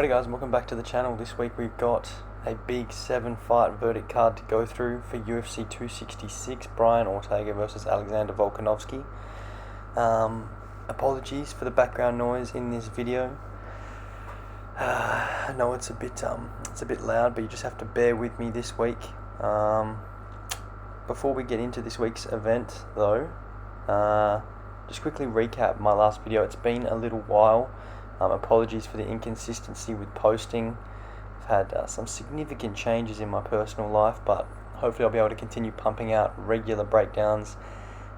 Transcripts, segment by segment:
Alrighty guys, welcome back to the channel. This week we've got a big 7-fight verdict card to go through for UFC 266, Brian Ortega versus Alexander Volkanovski. Apologies for the background noise in this video. I know it's a bit loud, but you just have to bear with me this week. Before we get into this week's event though, just quickly recap my last video. It's been a little while. Apologies for the inconsistency with posting. I've had some significant changes in my personal life, but hopefully I'll be able to continue pumping out regular breakdowns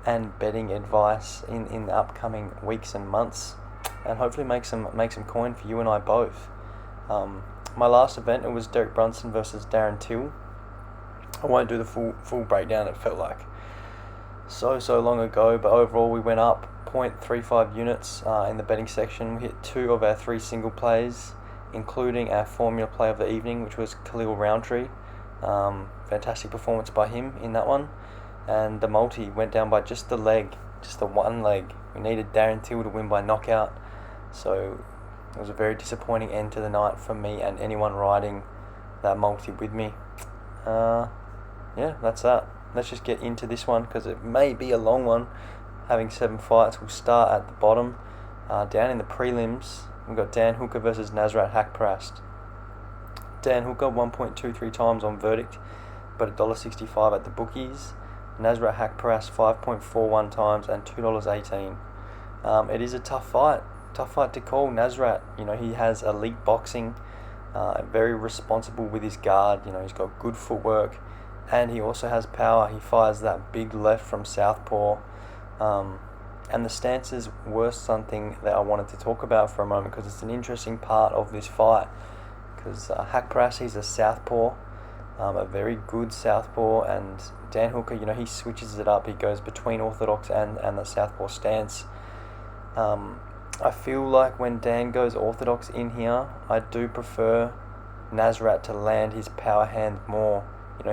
and betting advice in the upcoming weeks and months, and hopefully make some coin for you and I both. My last event, it was Derek Brunson versus Darren Till. I won't do the full breakdown. It felt like so long ago, but overall we went up 0.35 units in the betting section. We hit 2 of our 3 single plays, including our formula play of the evening, which was Khalil Roundtree. Fantastic performance by him in that one. And the multi went down by just the one leg. We needed Darren Till to win by knockout, so it was a very disappointing end to the night for me and anyone riding that multi with me. Yeah, that's that. Let's just get into this one because it may be a long one. Having 7 fights, we'll start at the bottom. Down in the prelims, we've got Dan Hooker versus Nazareth Hackpress. Dan Hooker 1.23 times on verdict, but $1.65 at the bookies. Nazareth Hackpress 5.41 times and $2.18. It is a tough fight to call. Nazareth, he has elite boxing, very responsible with his guard. He's got good footwork, and he also has power. He fires that big left from southpaw. And the stances were something that I wanted to talk about for a moment because it's an interesting part of this fight. Because Hackpress, he's a southpaw, a very good southpaw, and Dan Hooker, he switches it up. He goes between orthodox and the southpaw stance. I feel like when Dan goes orthodox in here, I do prefer Nazareth to land his power hand more.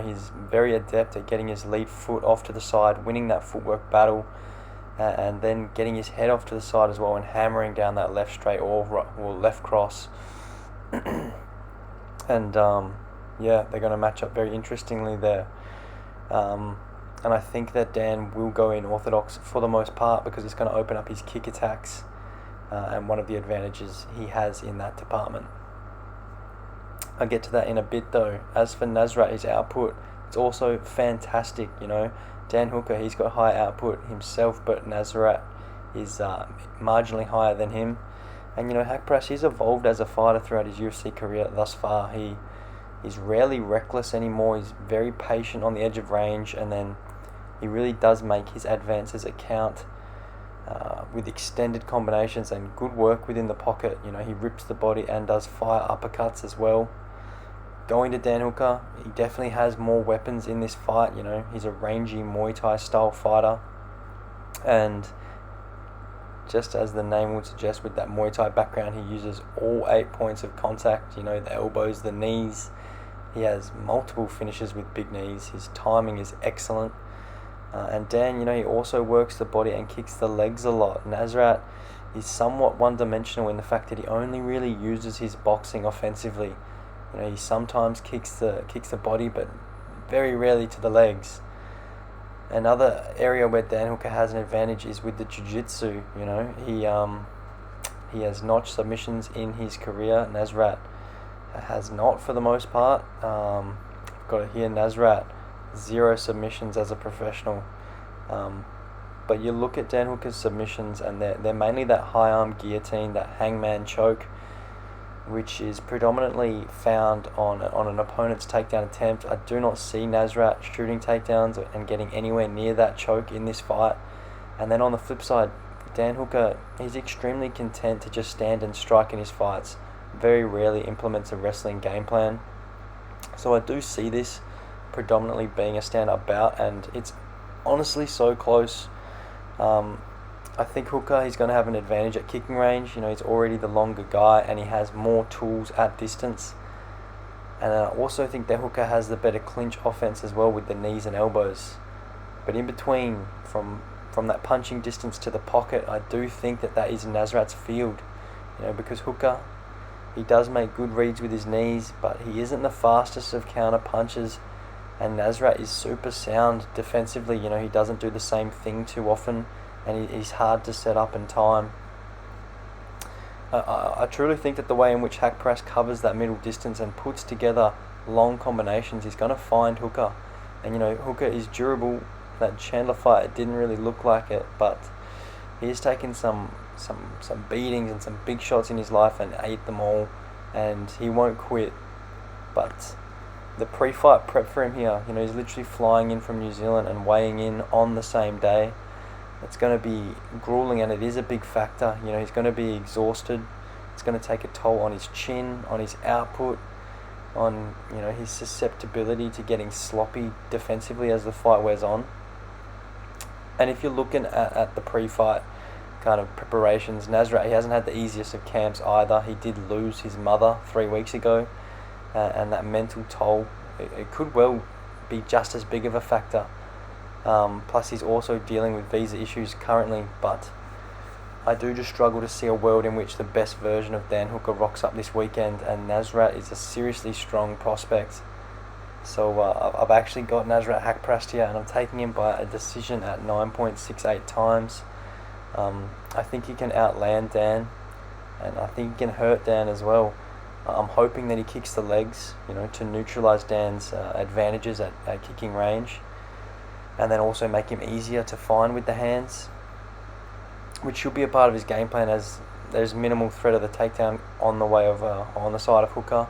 He's very adept at getting his lead foot off to the side, winning that footwork battle, and then getting his head off to the side as well and hammering down that left straight or left cross. And yeah, they're going to match up very interestingly there. And I think that Dan will go in orthodox for the most part because it's going to open up his kick attacks, and one of the advantages he has in that department. I'll get to that in a bit though. As for Nazareth, his output, it's also fantastic. Dan Hooker, he's got high output himself, but Nazareth is marginally higher than him. And Hackpress, he's evolved as a fighter throughout his UFC career thus far. He's rarely reckless anymore. He's very patient on the edge of range, and then he really does make his advances count with extended combinations and good work within the pocket. He rips the body and does fire uppercuts as well. Going to Dan Hooker, he definitely has more weapons in this fight. He's a rangy Muay Thai style fighter, and just as the name would suggest, with that Muay Thai background, he uses all 8 points of contact. The elbows, the knees. He has multiple finishes with big knees. His timing is excellent. And Dan, he also works the body and kicks the legs a lot. Nazareth is somewhat one-dimensional in the fact that he only really uses his boxing offensively. He sometimes kicks the body, but very rarely to the legs. Another area where Dan Hooker has an advantage is with the jiu-jitsu. He has notched submissions in his career. Nazareth has not for the most part. I've got to hear Nazareth 0 submissions as a professional. But you look at Dan Hooker's submissions, and they're mainly that high arm guillotine, that hangman choke, which is predominantly found on an opponent's takedown attempt. I do not see Nazareth shooting takedowns and getting anywhere near that choke in this fight. And then on the flip side, Dan Hooker, he's extremely content to just stand and strike in his fights. Very rarely implements a wrestling game plan. So I do see this predominantly being a stand-up bout, and it's honestly so close. I think Hooker, he's going to have an advantage at kicking range. He's already the longer guy, and he has more tools at distance. And I also think that Hooker has the better clinch offense as well with the knees and elbows. But in between, from that punching distance to the pocket, I do think that is Nazareth's field. Because Hooker, He does make good reads with his knees, but he isn't the fastest of counter punches. And Nazareth is super sound defensively. You know, he doesn't do the same thing too often, and he's hard to set up in time. I truly think that the way in which Hackpress covers that middle distance and puts together long combinations, he's going to find Hooker. And, you know, Hooker is durable. That Chandler fight, it didn't really look like it, but he's taken some beatings and some big shots in his life and ate them all, and he won't quit. But the pre-fight prep for him here, you know, he's literally flying in from New Zealand and weighing in on the same day. It's going to be grueling, and it is a big factor. You know, he's going to be exhausted. It's going to take a toll on his chin, on his output, on, you know, his susceptibility to getting sloppy defensively as the fight wears on. And if you're looking at the pre-fight kind of preparations, Nazareth, he hasn't had the easiest of camps either. He did lose his mother 3 weeks ago, and that mental toll, it could well be just as big of a factor. Plus he's also dealing with visa issues currently, but I do just struggle to see a world in which the best version of Dan Hooker rocks up this weekend, and Nazareth is a seriously strong prospect. So I've actually got Nazareth Hackpressed here, and I'm taking him by a decision at 9.68 times. I think he can outland Dan, and I think he can hurt Dan as well. I'm hoping that he kicks the legs, you know, to neutralise Dan's advantages at kicking range, and then also make him easier to find with the hands, which should be a part of his game plan, as there's minimal threat of the takedown on the way of on the side of Hooker.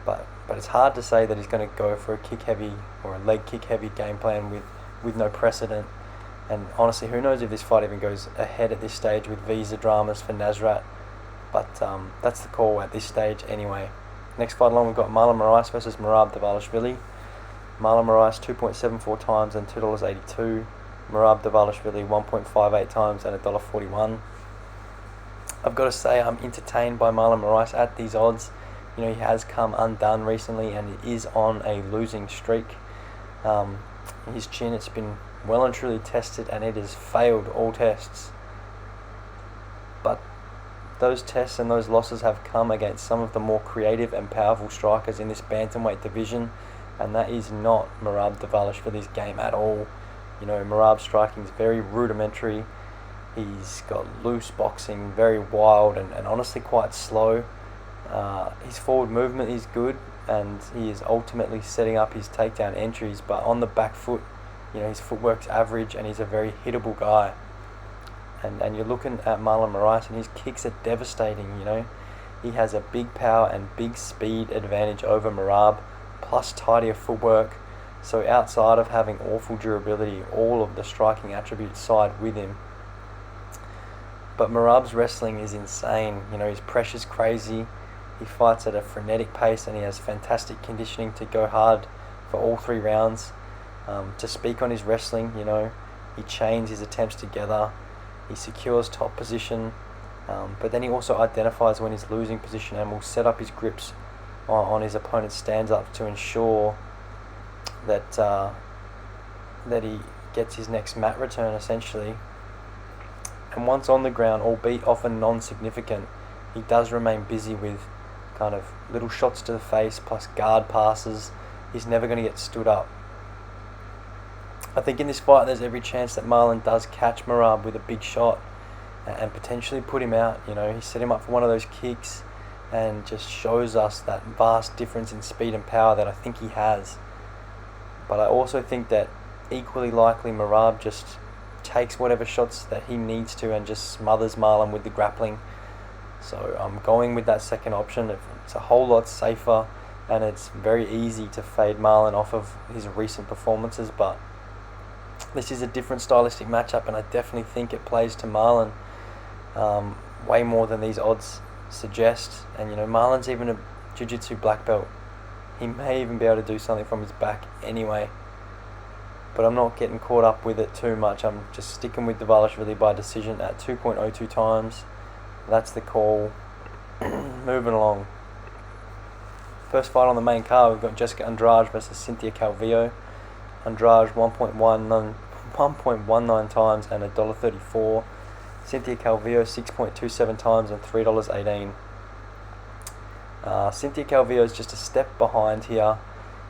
But it's hard to say that he's going to go for a kick-heavy or a leg-kick-heavy game plan with no precedent. And honestly, who knows if this fight even goes ahead at this stage with visa dramas for Nazareth. But that's the call at this stage anyway. Next fight along, we've got Marlon Moraes versus Merab Dvalishvili. Marlon Moraes 2.74 times and $2.82. Merab Dvalishvili 1.58 times and $1.41. I've got to say I'm entertained by Marlon Moraes at these odds. You know, he has come undone recently and he is on a losing streak. His chin, it's been well and truly tested, and it has failed all tests. But those tests and those losses have come against some of the more creative and powerful strikers in this bantamweight division, and that is not Merab Dvalishvili's game at all. You know, Merab's striking is very rudimentary. He's got loose boxing, very wild and honestly quite slow. His forward movement is good, and he is ultimately setting up his takedown entries, but on the back foot, you know, his footwork's average, and he's a very hittable guy. And you're looking at Marlon Moraes, and his kicks are devastating. You know, he has a big power and big speed advantage over Merab, plus tidier footwork. So outside of having awful durability, all of the striking attributes side with him. But Merab's wrestling is insane. You know, his pressure's crazy. He fights at a frenetic pace, and he has fantastic conditioning to go hard for all 3 rounds. To speak on his wrestling, you know, he chains his attempts together. He secures top position, but then he also identifies when he's losing position and will set up his grips on his opponent's stand-up to ensure that that he gets his next mat return, essentially. And once on the ground, albeit often non-significant, he does remain busy with kind of little shots to the face plus guard passes. He's never going to get stood up. I think in this fight there's every chance that Marlon does catch Merab with a big shot and potentially put him out. You know, he set him up for one of those kicks and just shows us that vast difference in speed and power that I think he has. But I also think that equally likely Merab just takes whatever shots that he needs to and just smothers Marlon with the grappling. So I'm going with that second option. It's a whole lot safer, and it's very easy to fade Marlon off of his recent performances, but this is a different stylistic matchup, and I definitely think it plays to Marlon way more than these odds suggest. And you know, Marlon's even a jiu-jitsu black belt. He may even be able to do something from his back anyway. But I'm not getting caught up with it too much. I'm just sticking with Dvalishvili by decision at 2.02 times. That's the call. Moving along. First fight on the main card, we've got Jessica Andrade versus Cynthia Calvillo. Andrade 1.19 times and $1.34. Cynthia Calvillo 6.27 times and $3.18. Cynthia Calvillo is just a step behind here,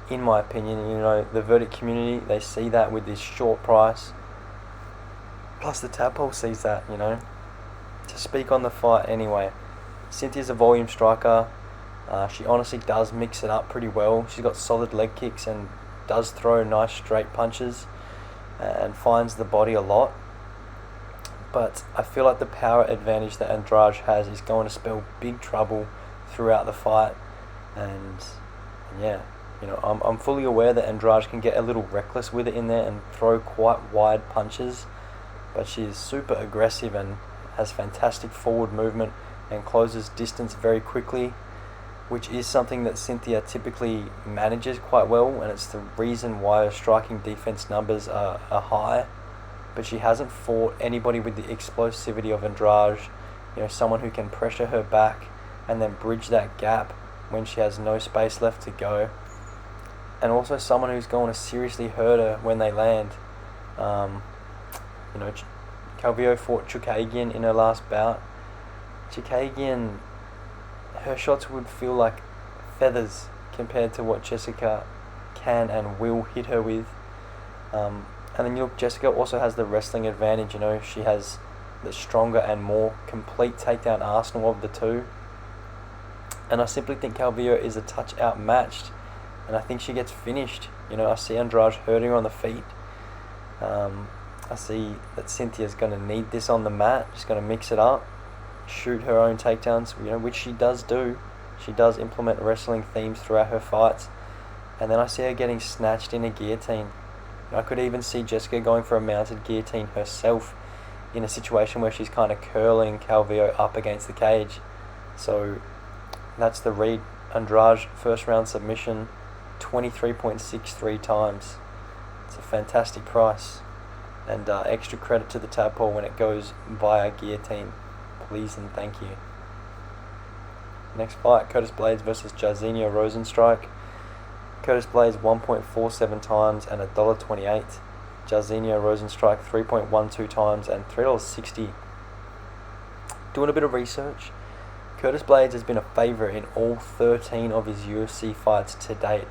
in my opinion. You know, the verdict community, they see that with this short price. Plus the Tadpole sees that, you know. To speak on the fight anyway, Cynthia's a volume striker. She honestly does mix it up pretty well. She's got solid leg kicks and does throw nice straight punches and finds the body a lot. But I feel like the power advantage that Andrade has is going to spell big trouble throughout the fight. And yeah, you know, I'm fully aware that Andrade can get a little reckless with it in there and throw quite wide punches. But she is super aggressive and has fantastic forward movement and closes distance very quickly, which is something that Cynthia typically manages quite well, and it's the reason why her striking defense numbers are high. But she hasn't fought anybody with the explosivity of Andrade, you know, someone who can pressure her back and then bridge that gap when she has no space left to go, and also someone who's going to seriously hurt her when they land. You know, Calvillo fought Chukagian in her last bout. Chukagian, her shots would feel like feathers compared to what Jessica can and will hit her with. And then you look, Jessica also has the wrestling advantage. You know, she has the stronger and more complete takedown arsenal of the two. And I simply think Calvillo is a touch outmatched, and I think she gets finished. You know, I see Andrade hurting her on the feet. I see that Cynthia's going to need this on the mat. She's going to mix it up, shoot her own takedowns, you know, which she does do. She does implement wrestling themes throughout her fights. And then I see her getting snatched in a guillotine. I could even see Jessica going for a mounted guillotine herself in a situation where she's kind of curling Calvillo up against the cage. So that's the read. Andrade first round submission, 23.63 times. It's a fantastic price. And extra credit to the Tadpole when it goes via guillotine. Please and thank you. Next fight, Curtis Blades versus Jairzinho Rozenstruik. Curtis Blades 1.47 times and $1.28. Jairzinho Rozenstruik 3.12 times and $3.60. Doing a bit of research, Curtis Blades has been a favourite in all 13 of his UFC fights to date,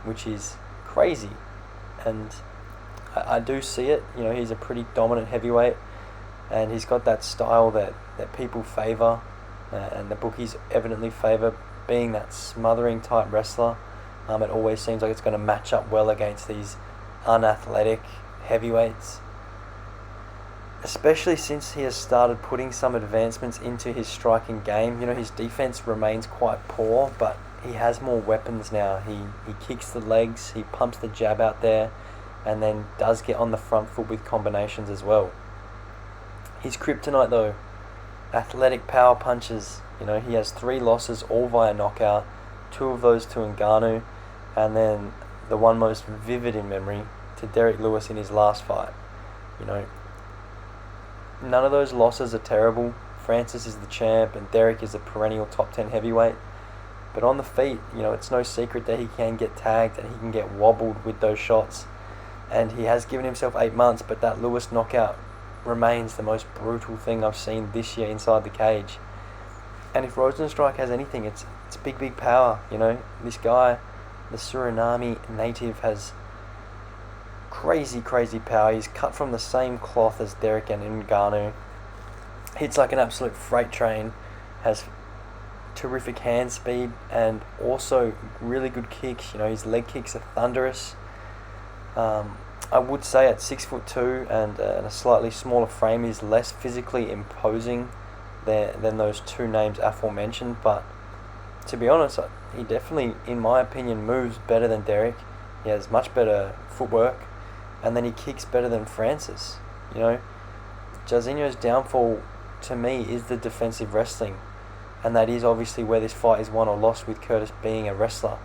which is crazy. And I do see it. You know, he's a pretty dominant heavyweight, and he's got that style that people favour, and the bookies evidently favour, being that smothering type wrestler. It always seems like it's going to match up well against these unathletic heavyweights, especially since he has started putting some advancements into his striking game. You know, his defense remains quite poor, but he has more weapons now. He kicks the legs, he pumps the jab out there, and then does get on the front foot with combinations as well. His kryptonite though, athletic power punches. You know, he has 3 losses, all via knockout, 2 of those to Ngannou, and then the one most vivid in memory to Derek Lewis in his last fight. You know, none of those losses are terrible. Francis is the champ and Derek is a perennial top 10 heavyweight. But on the feet, you know, it's no secret that he can get tagged and he can get wobbled with those shots. And he has given himself 8 months, but that Lewis knockout remains the most brutal thing I've seen this year inside the cage. And if Rozenstruik has anything, it's big power. You know, this guy, the Suriname native, has crazy power. He's cut from the same cloth as Derek and Ngannou. Hits like an absolute freight train, has terrific hand speed, and also really good kicks. You know, his leg kicks are thunderous. I would say at 6'2" and a slightly smaller frame, he's less physically imposing than those 2 names aforementioned. But to be honest, he definitely, in my opinion, moves better than Derek. He has much better footwork, and then he kicks better than Francis. You know, Jairzinho's downfall to me is the defensive wrestling, and that is obviously where this fight is won or lost, with Curtis being a wrestler.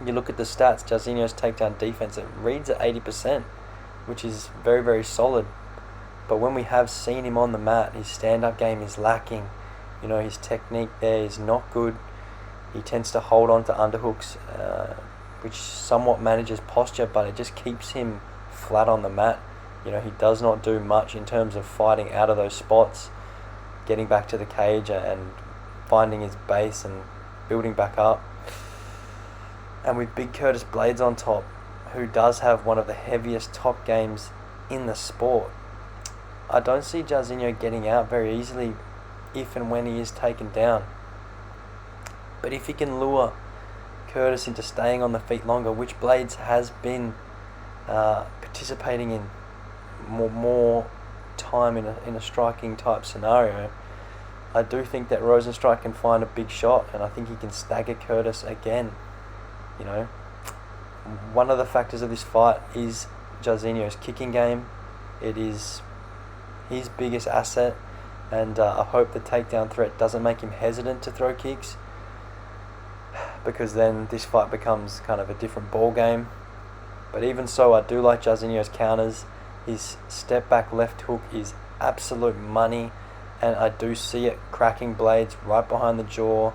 You look at the stats, Jairzinho's takedown defense, it reads at 80%, which is very solid. But when we have seen him on the mat, his stand-up game is lacking. You know, his technique there is not good. He tends to hold on to underhooks, which somewhat manages posture, but it just keeps him flat on the mat. You know, he does not do much in terms of fighting out of those spots, getting back to the cage and finding his base and building back up. And with big Curtis Blades on top, who does have one of the heaviest top games in the sport, I don't see Jairzinho getting out very easily if and when he is taken down. But if he can lure Curtis into staying on the feet longer, which Blades has been participating in more time in a striking type scenario, I do think that Rozenstruik can find a big shot, and I think he can stagger Curtis again. You know, one of the factors of this fight is Jairzinho's kicking game. It is his biggest asset, and I hope the takedown threat doesn't make him hesitant to throw kicks, because then this fight becomes kind of a different ball game. But even so, I do like Jairzinho's counters. His step back left hook is absolute money, and I do see it cracking Blades right behind the jaw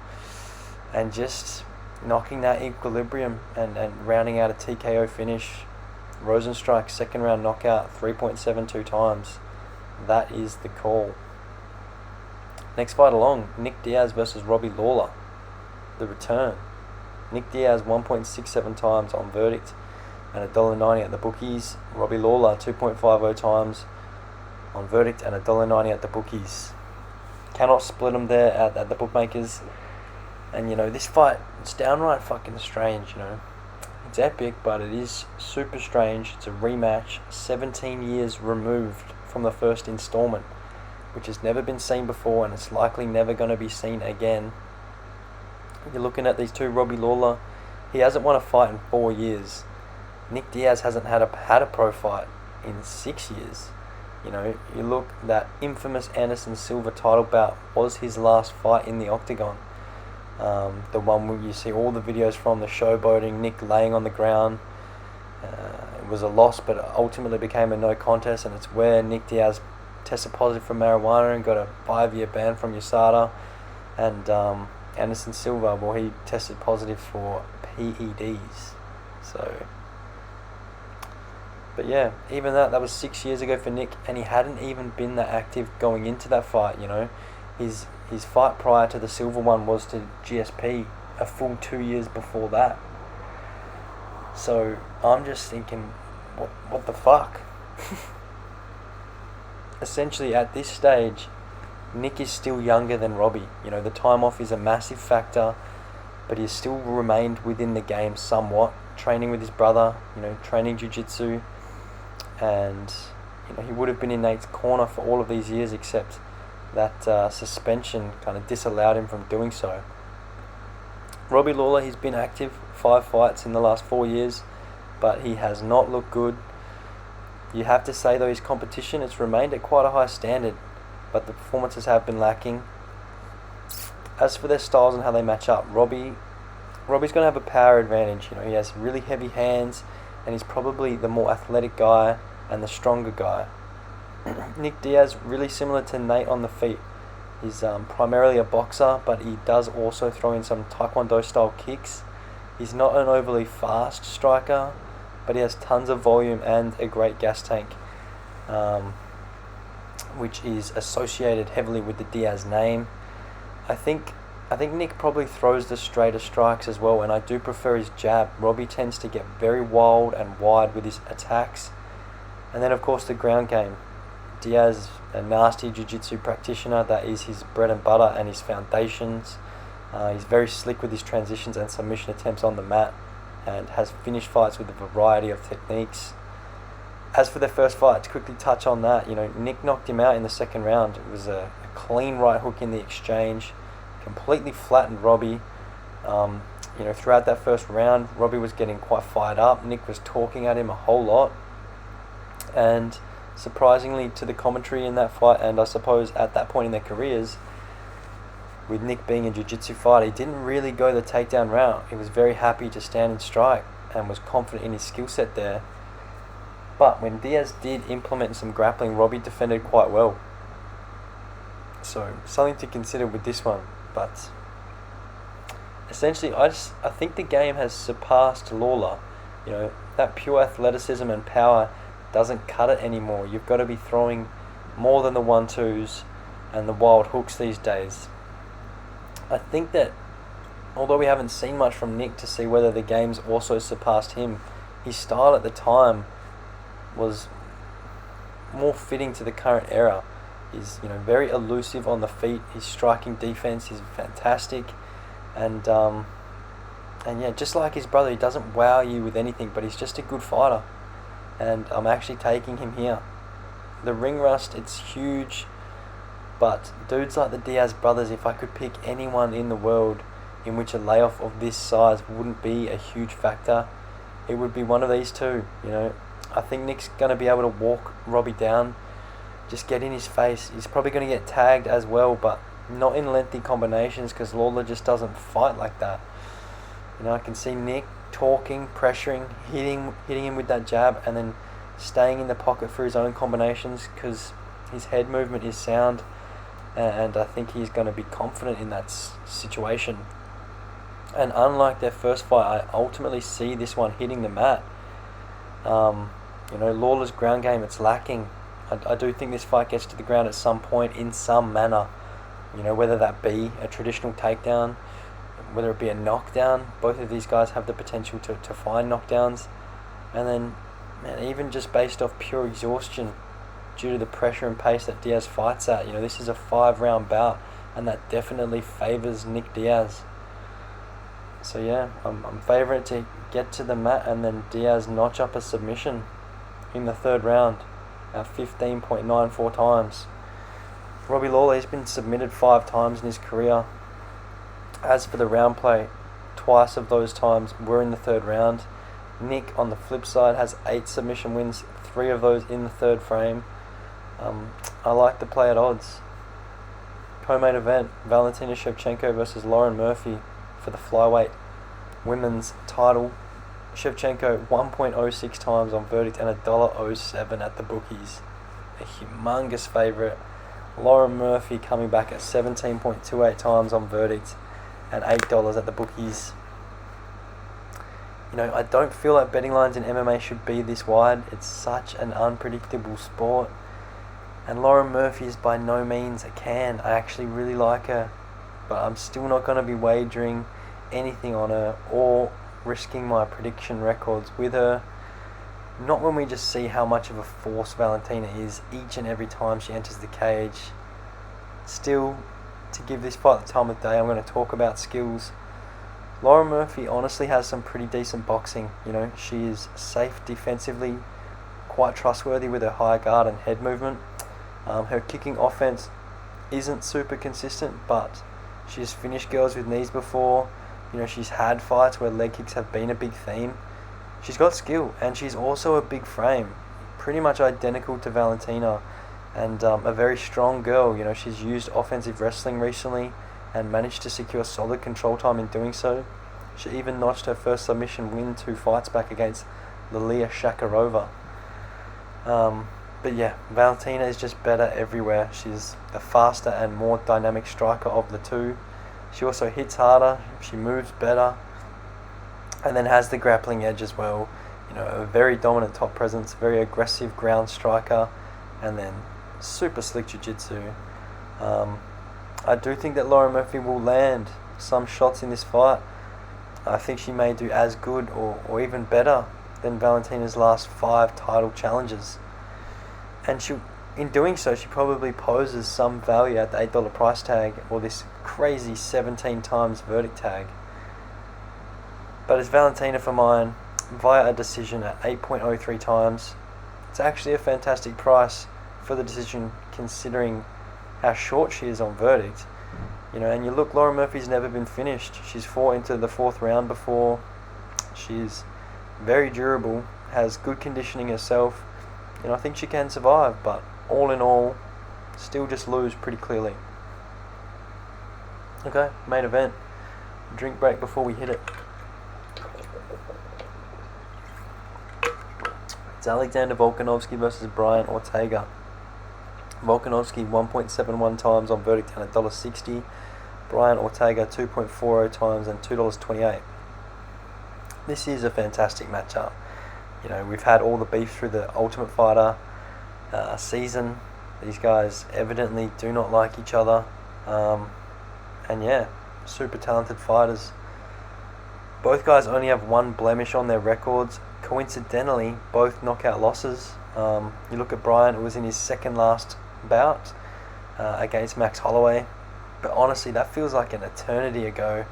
and just knocking that equilibrium and rounding out a TKO finish. Rozenstruik second round knockout 3.72 times. That is the call. Next fight along, Nick Diaz versus Robbie Lawler. The return. Nick Diaz 1.67 times on verdict and $1.90 at the bookies. Robbie Lawler 2.50 times on verdict and $1.90 at the bookies. Cannot split them there at the bookmakers. And you know, this fight, it's downright fucking strange, you know. It's epic, but it is super strange. It's a rematch 17 years removed from the first installment, which has never been seen before, and it's likely never going to be seen again. You're looking at these two. Robbie Lawler, he hasn't won a fight in 4 years. Nick Diaz hasn't had a pro fight in 6 years. You know, you look, that infamous Anderson Silva title bout was his last fight in the octagon. The one where you see all the videos from the showboating, Nick laying on the ground. It was a loss, but ultimately became a no contest, and it's where Nick Diaz tested positive for marijuana and got a 5-year ban from USADA. And Anderson Silva, well, he tested positive for PEDs. So, but yeah, even that was 6 years ago for Nick, and he hadn't even been that active going into that fight. You know, his fight prior to the Silva one was to GSP a full 2 years before that. So I'm just thinking, what the fuck? Essentially, at this stage, Nick is still younger than Robbie. You know, the time off is a massive factor, but he's still remained within the game somewhat, training with his brother, you know, training jiu-jitsu, and you know, he would have been in Nate's corner for all of these years, except that suspension kind of disallowed him from doing so. Robbie Lawler, he's been active 5 fights in the last 4 years, but he has not looked good. You have to say, though, his competition, it's remained at quite a high standard, but the performances have been lacking. As for their styles and how they match up, Robbie's going to have a power advantage. You know, he has really heavy hands, and he's probably the more athletic guy and the stronger guy. Nick Diaz, really similar to Nate on the feet. He's primarily a boxer, but he does also throw in some Taekwondo style kicks. He's not an overly fast striker, but he has tons of volume and a great gas tank, which is associated heavily with the Diaz name. I think Nick probably throws the straighter strikes as well, and I do prefer his jab. Robbie tends to get very wild and wide with his attacks. And then, of course, the ground game. Diaz, a nasty jiu-jitsu practitioner, that is his bread and butter and his foundations. He's very slick with his transitions and submission attempts on the mat, and has finished fights with a variety of techniques. As for their first fight, to quickly touch on that, you know, Nick knocked him out in the second round. It was a clean right hook in the exchange, completely flattened Robbie. You know, throughout that first round, Robbie was getting quite fired up. Nick was talking at him a whole lot, and surprisingly to the commentary in that fight, and I suppose at that point in their careers, with Nick being a jiu-jitsu fighter, he didn't really go the takedown route. He was very happy to stand and strike and was confident in his skill set there. But when Diaz did implement some grappling, Robbie defended quite well. So something to consider with this one. But essentially, I think the game has surpassed Lawler. You know, that pure athleticism and power doesn't cut it anymore. You've got to be throwing more than the 1-2s and the wild hooks these days. I think that although we haven't seen much from Nick to see whether the game's also surpassed him, his style at the time was more fitting to the current era. He's very elusive on the feet. His striking defense is fantastic, and yeah, just like his brother, he doesn't wow you with anything, but he's just a good fighter, and I'm actually taking him here. The ring rust, it's huge, but dudes like the Diaz brothers, if I could pick anyone in the world in which a layoff of this size wouldn't be a huge factor, it would be one of these two. I think Nick's going to be able to walk Robbie down, just get in his face. He's probably going to get tagged as well, but not in lengthy combinations, because Lawler just doesn't fight like that. I can see Nick talking, pressuring, hitting him with that jab, and then staying in the pocket for his own combinations, because his head movement is sound, and I think he's going to be confident in that situation. And unlike their first fight, I ultimately see this one hitting the mat. Lawler's ground game, it's lacking. I do think this fight gets to the ground at some point in some manner. Whether that be a traditional takedown, whether it be a knockdown. Both of these guys have the potential to find knockdowns. And then, even just based off pure exhaustion due to the pressure and pace that Diaz fights at, this is a 5-round bout, and that definitely favours Nick Diaz. So yeah, I'm favouring it to get to the mat and then Diaz notch up a submission in the third round at 15.94 times. Robbie Lawler, he's been submitted 5 times in his career. As for the round play, twice of those times were in the third round. Nick, on the flip side, has 8 submission wins, 3 of those in the third frame. I like the play at odds. Co-main event, Valentina Shepchenko versus Lauren Murphy for the flyweight women's title. Shevchenko 1.06 times on verdict and $1.07 at the bookies. A humongous favourite. Lauren Murphy coming back at 17.28 times on verdict and $8 at the bookies. I don't feel like betting lines in MMA should be this wide. It's such an unpredictable sport. And Lauren Murphy is by no means a can. I actually really like her, but I'm still not going to be wagering anything on her or risking my prediction records with her. Not when we just see how much of a force Valentina is each and every time she enters the cage. Still, to give this fight the time of day, I'm going to talk about skills. Lauren Murphy honestly has some pretty decent boxing. She is safe defensively, quite trustworthy with her high guard and head movement. Her kicking offense isn't super consistent, but she's finished girls with knees before. She's had fights where leg kicks have been a big theme. She's got skill, and she's also a big frame, pretty much identical to Valentina, and a very strong girl. She's used offensive wrestling recently and managed to secure solid control time in doing so. She even notched her first submission win 2 fights back against Lilia Shakarova. But yeah, Valentina is just better everywhere. She's the faster and more dynamic striker of the two. She also hits harder, she moves better, and then has the grappling edge as well. A very dominant top presence, very aggressive ground striker, and then super slick jiu-jitsu. I do think that Lauren Murphy will land some shots in this fight. I think she may do as good or even better than Valentina's last 5 title challenges. And in doing so, she probably poses some value at the $8 price tag or this crazy 17 times verdict tag. But it's Valentina for mine via a decision at 8.03 times. It's actually a fantastic price for the decision considering how short she is on verdict. And you look, Lauren Murphy's never been finished. She's fought into the 4th round before. She's very durable, has good conditioning herself. I think she can survive, but all in all, still just lose pretty clearly. Okay, main event. Drink break before we hit it. It's Alexander Volkanovski versus Brian Ortega. Volkanovski 1.71 times on verdict and $1.60. Brian Ortega 2.40 times and $2.28. This is a fantastic matchup. We've had all the beef through the Ultimate Fighter season. These guys evidently do not like each other. And yeah, super talented fighters. Both guys only have one blemish on their records. Coincidentally, both knockout losses. You look at Brian, it was in his second last bout against Max Holloway. But honestly, that feels like an eternity ago.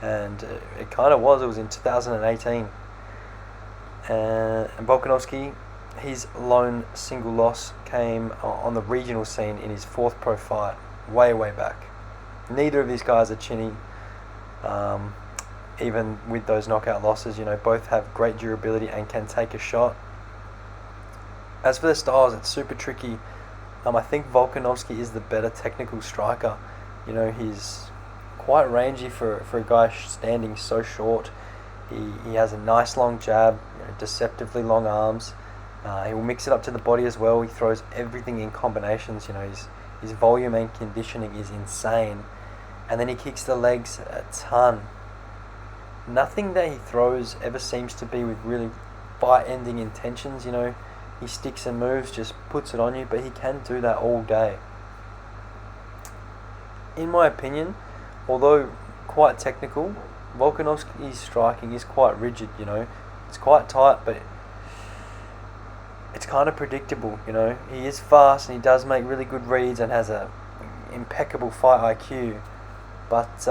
And it kind of was. It was in 2018. And Volkanovski, his lone single loss came on the regional scene in his fourth pro fight, way back. Neither of these guys are chinny. Even with those knockout losses, both have great durability and can take a shot. As for the styles, it's super tricky. I think Volkanovski is the better technical striker. He's quite rangy for a guy standing so short. He has a nice long jab, deceptively long arms. He will mix it up to the body as well. He throws everything in combinations. His volume and conditioning is insane. And then he kicks the legs a ton. Nothing that he throws ever seems to be with really fight-ending intentions. He sticks and moves, just puts it on you, but he can do that all day. In my opinion, although quite technical, Volkanovski's striking is quite rigid. It's quite tight, but it's kind of predictable. He is fast and he does make really good reads and has a impeccable fight IQ, but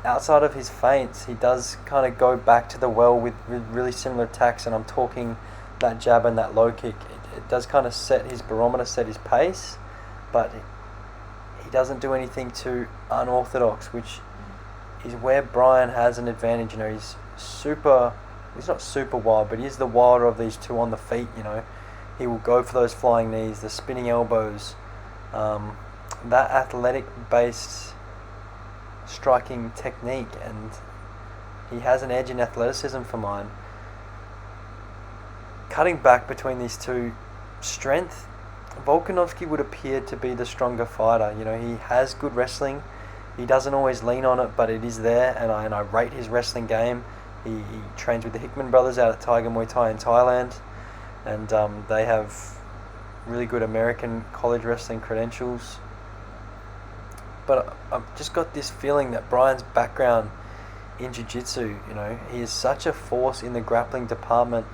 outside of his feints, he does kind of go back to the well with really similar attacks, and I'm talking that jab and that low kick. It does kind of set his barometer, set his pace, but he doesn't do anything too unorthodox, which is where Brian has an advantage. He's not super wild, but he is the wilder of these two on the feet. He will go for those flying knees, the spinning elbows, that athletic-based striking technique, and he has an edge in athleticism for mine. Cutting back between these two, strength, Volkanovski would appear to be the stronger fighter. He has good wrestling. He doesn't always lean on it, but it is there, and I rate his wrestling game. He trains with the Hickman brothers out at Tiger Muay Thai in Thailand, and they have really good American college wrestling credentials. But I've just got this feeling that Brian's background in jiu-jitsu, he is such a force in the grappling department,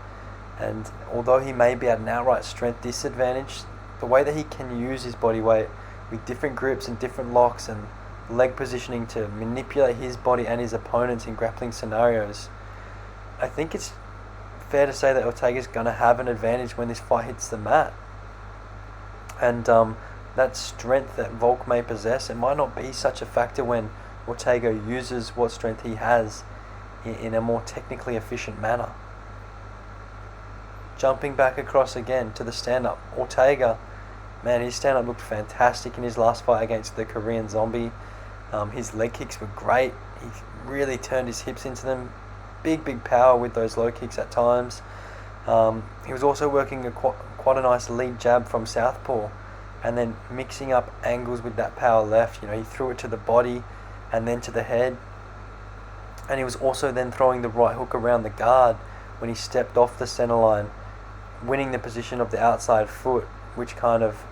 and although he may be at an outright strength disadvantage, the way that he can use his body weight with different grips and different locks and leg positioning to manipulate his body and his opponents in grappling scenarios, I think it's fair to say that Ortega's going to have an advantage when this fight hits the mat. And that strength that Volk may possess, it might not be such a factor when Ortega uses what strength he has in a more technically efficient manner. Jumping back across again to the stand-up, Ortega, man, his stand-up looked fantastic in his last fight against the Korean Zombie. His leg kicks were great. He really turned his hips into them. Big power with those low kicks at times. He was also working quite a nice lead jab from southpaw, and then mixing up angles with that power left. He threw it to the body and then to the head. And he was also then throwing the right hook around the guard when he stepped off the center line, winning the position of the outside foot, which kind of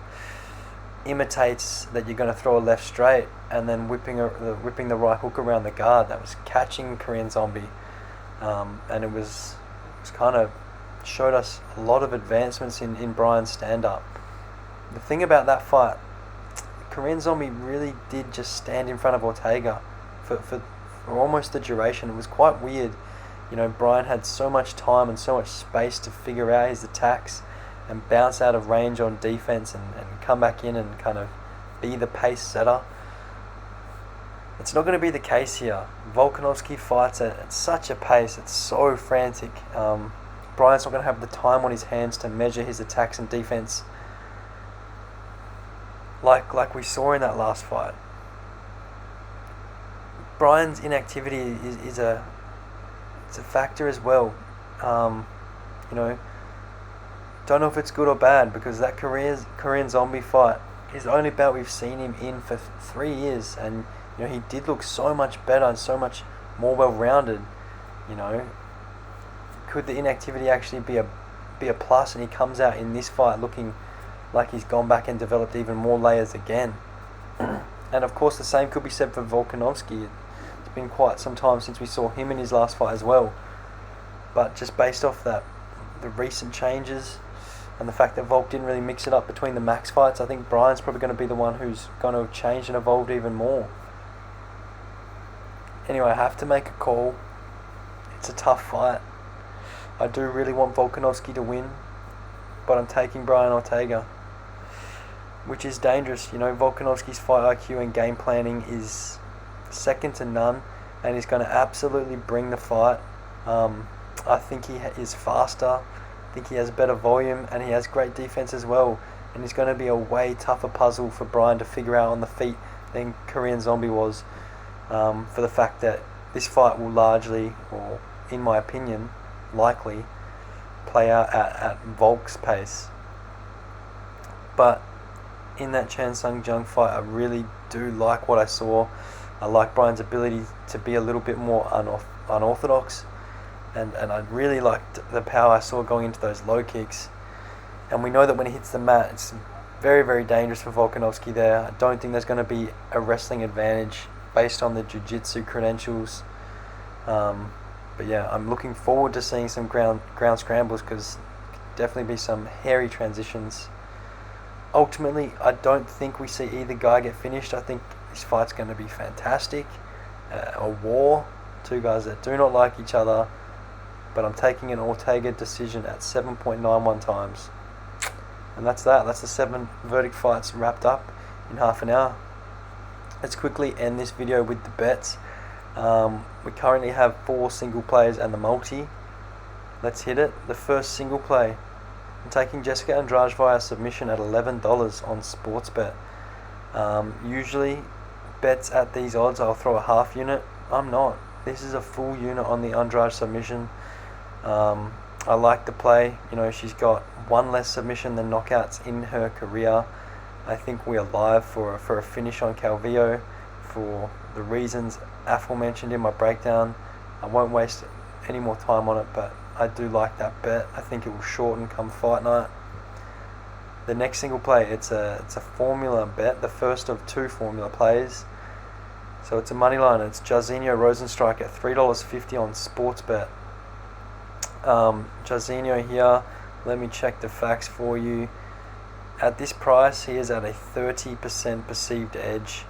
imitates that you're going to throw a left straight and then whipping the right hook around the guard. That was catching Korean Zombie. And it was kind of showed us a lot of advancements in Brian's stand-up. The thing about that fight, Korean Zombie really did just stand in front of Ortega for almost the duration. It was quite weird. Brian had so much time and so much space to figure out his attacks and bounce out of range on defense and come back in and kind of be the pace setter. It's not going to be the case here. Volkanovski fights at such a pace, it's so frantic. Brian's not going to have the time on his hands to measure his attacks and defense like we saw in that last fight. Brian's inactivity is a factor as well. Don't know if it's good or bad, because that Korean Zombie fight is the only bout we've seen him in for 3 years, and he did look so much better and so much more well-rounded. Could the inactivity actually be a plus, and he comes out in this fight looking like he's gone back and developed even more layers again? And of course the same could be said for Volkanovski. It's It's been quite some time since we saw him in his last fight as well. But just based off that, the recent changes and the fact that Volk didn't really mix it up between the max fights, I think Brian's probably going to be the one who's going to have changed and evolved even more. Anyway, I have to make a call. It's a tough fight. I do really want Volkanovski to win, but I'm taking Brian Ortega, which is dangerous. You know, Volkanovski's fight IQ and game planning is second to none, and he's going to absolutely bring the fight. I think he is faster. I think he has better volume, and he has great defense as well. And he's going to be a way tougher puzzle for Brian to figure out on the feet than Korean Zombie was. For the fact that this fight will largely, or in my opinion, likely play out at Volk's pace. But in that Chan Sung Jung fight, I really do like what I saw. I like Brian's ability to be a little bit more unorthodox, and I really liked the power I saw going into those low kicks. And we know that when he hits the mat, it's very, very dangerous for Volkanovski there. I don't think there's going to be a wrestling advantage based on the jiu-jitsu credentials. But yeah, I'm looking forward to seeing some ground scrambles, because definitely be some hairy transitions. Ultimately, I don't think we see either guy get finished. I think this fight's going to be fantastic. A war. Two guys that do not like each other. But I'm taking an Ortega decision at 7.91 times. And that's that. That's the 7 verdict fights wrapped up in half an hour. Let's quickly end this video with the bets. We currently have 4 single plays and the multi. Let's hit it. The first single play, I'm taking Jessica Andrade via submission at $11 on Sportsbet. Usually bets at these odds I'll throw a half unit. I'm not. This is a full unit on the Andrade submission. I like the play. You know, she's got 1 less submission than knockouts in her career. I think we are live for a finish on Calvillo for the reasons aforementioned in my breakdown. I won't waste any more time on it, but I do like that bet. I think it will shorten come fight night. The next single play, it's a formula bet, the first of 2 formula plays. So it's a money line. It's Jairzinho Rosenstrike at $3.50 on Sportsbet. Jairzinho here, let me check the facts for you. At this price, he is at a 30% perceived edge,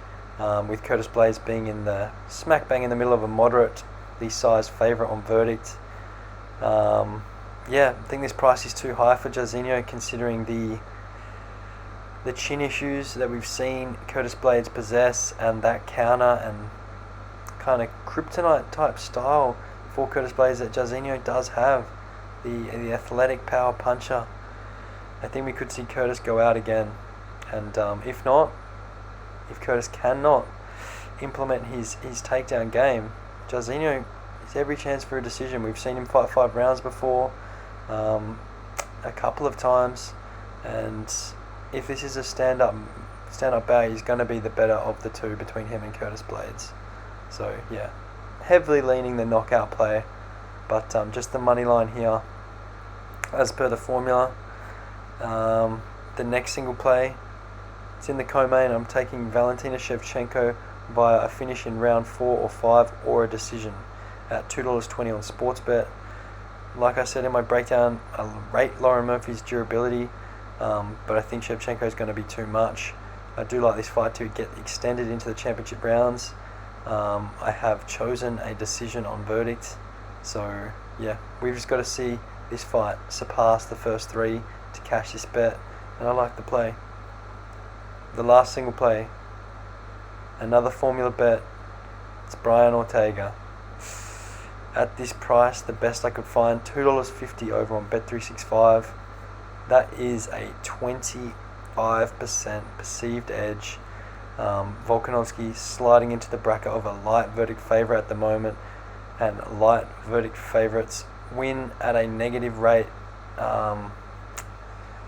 with Curtis Blaydes being in the smack bang in the middle of a moderately sized favourite on verdict. Yeah, I think this price is too high for Jairzinho, considering the chin issues that we've seen Curtis Blaydes possess, and that counter and kind of kryptonite type style for Curtis Blaydes that Jairzinho does have, the athletic power puncher. I think we could see Curtis go out again, and if Curtis cannot implement his takedown game, Jairzinho has every chance for a decision. We've seen him fight 5 rounds before, a couple of times, and if this is a stand-up bout, he's going to be the better of the 2 between him and Curtis Blaydes. So yeah, heavily leaning the knockout play, but just the money line here as per the formula. The next single play, it's in the co-main. I'm taking Valentina Shepchenko via a finish in round 4 or 5 or a decision at $2.20 on Sportsbet. Like I said in my breakdown, I rate Lauren Murphy's durability, but I think Shevchenko is going to be too much. I do like this fight to get extended into the championship rounds. I have chosen a decision on verdict. So yeah, we've just got to see this fight surpass the first 3 to cash this bet, and I like the play. The last single play, another formula bet. It's Brian Ortega. At this price, the best I could find, $2.50 over on Bet365. That is a 25% perceived edge. Volkanovski sliding into the bracket of a light verdict favourite at the moment, and light verdict favourites win at a negative rate.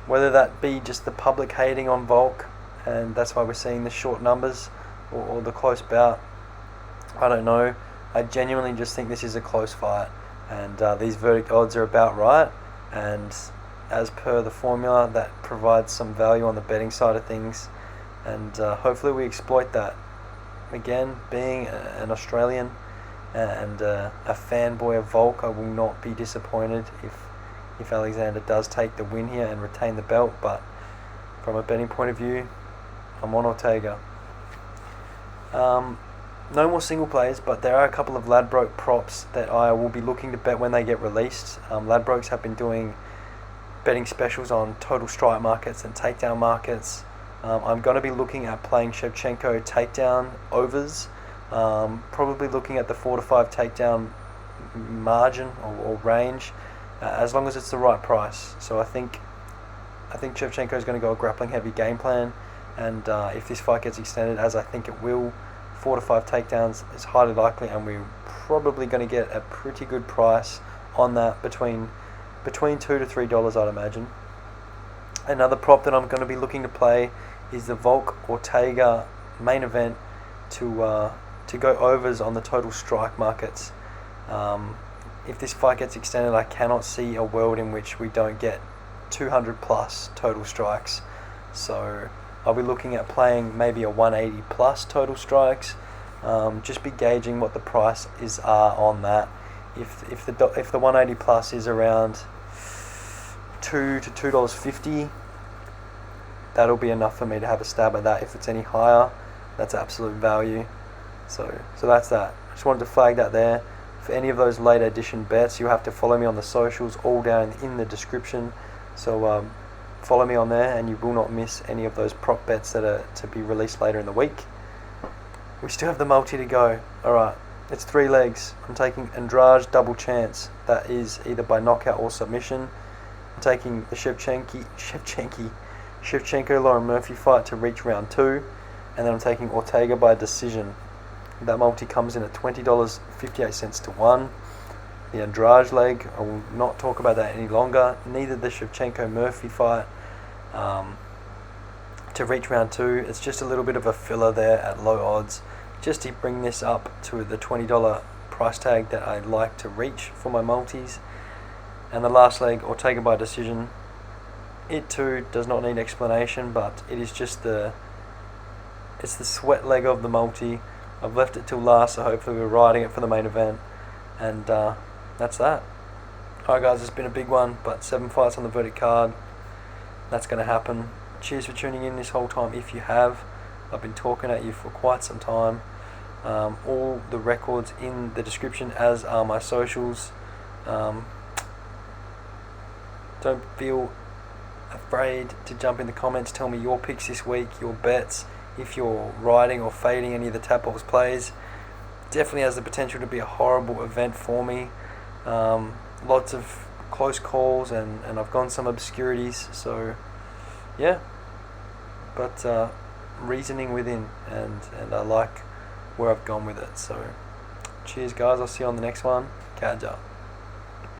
Whether that be just the public hating on Volk, and that's why we're seeing the short numbers, or the close bout, I don't know. I genuinely just think this is a close fight, and these verdict odds are about right, and as per the formula, that provides some value on the betting side of things, and hopefully we exploit that. Again, being an Australian, and a fanboy of Volk. I will not be disappointed if Alexander does take the win here and retain the belt, but from a betting point of view, I'm on Ortega. No more single plays, but there are a couple of Ladbroke props that I will be looking to bet when they get released. Ladbrokes have been doing betting specials on total strike markets and takedown markets. I'm going to be looking at playing Shepchenko takedown overs, probably looking at the 4 to 5 takedown margin or range, as long as it's the right price. So I think Shevchenko is going to go a grappling heavy game plan, and if this fight gets extended, as I think it will, 4 to 5 takedowns is highly likely, and we're probably going to get a pretty good price on that, between $2 to $3, I'd imagine. Another prop that I'm going to be looking to play is the Volk Ortega main event to go overs on the total strike markets. If this fight gets extended, I cannot see a world in which we don't get 200 plus total strikes. So I'll be looking at playing maybe a 180 plus total strikes. Just be gauging what the price are on that. If the 180 plus is around $2 to $2.50, that'll be enough for me to have a stab at that. If it's any higher, that's absolute value. So that's that. I just wanted to flag that there. For any of those late edition bets, you have to follow me on the socials, all down in the description. So follow me on there, and you will not miss any of those prop bets that are to be released later in the week. We still have the multi to go. Alright, it's 3 legs. I'm taking Andrade double chance. That is either by knockout or submission. I'm taking the Shevchenko Lauren Murphy fight to reach round 2, and then I'm taking Ortega by decision. That multi comes in at $20.58 to 1. The Andrade leg, I will not talk about that any longer. Neither the Shevchenko Murphy fight to reach round 2. It's just a little bit of a filler there at low odds, just to bring this up to the $20 price tag that I like to reach for my multis. And the last leg, Ortega by decision. It too does not need explanation, but it is just it's the sweat leg of the multi. I've left it till last, so hopefully we're riding it for the main event. And that's that. Alright guys, it's been a big one, but 7 fights on the verdict card. That's going to happen. Cheers for tuning in this whole time if you have. I've been talking at you for quite some time. All the records in the description, as are my socials. Don't feel afraid to jump in the comments, tell me your picks this week, your bets, if you're riding or fading any of the Tadpole's plays. Definitely has the potential to be a horrible event for me. Lots of close calls, and I've gone some obscurities, so yeah, but reasoning within, and I like where I've gone with it. So cheers guys, I'll see you on the next one. Catch up.